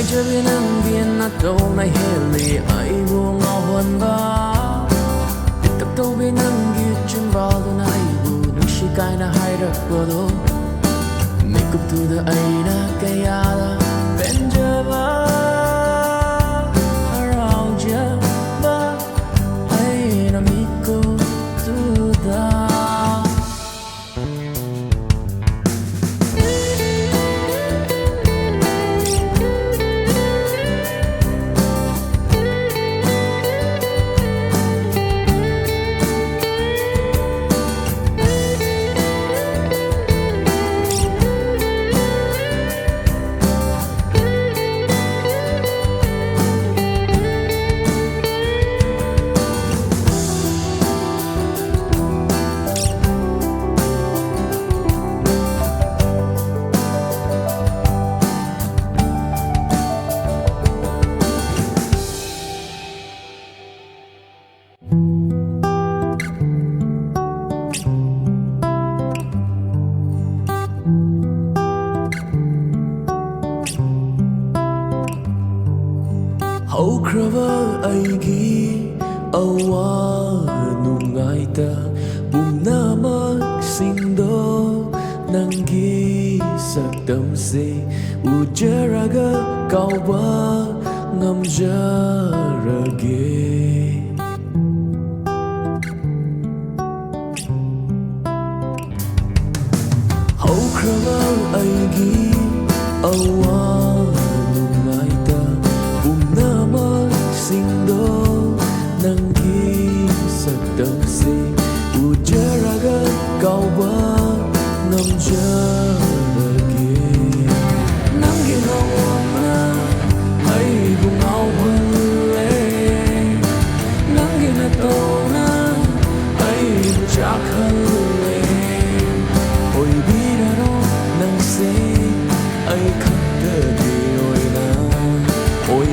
Benjamin ang ginataw na hili ay bungaw handa. Itagtaw binang gitsin balo na ibu nang sikay na hayrak balo. Make up to the ay na kayala Benjamin. Haukraba aigi awa nungaita bumnamaksinda nanggi sakdamse ujaraga kauba ngamjarage. Haukraba aigi awa ujaraga kauba ngamjarage. Nang ginawa na ay bungaw huli. Nang ginataw na ay butsak huli. Oy biraro nang say ay kagdagi oy na. Oy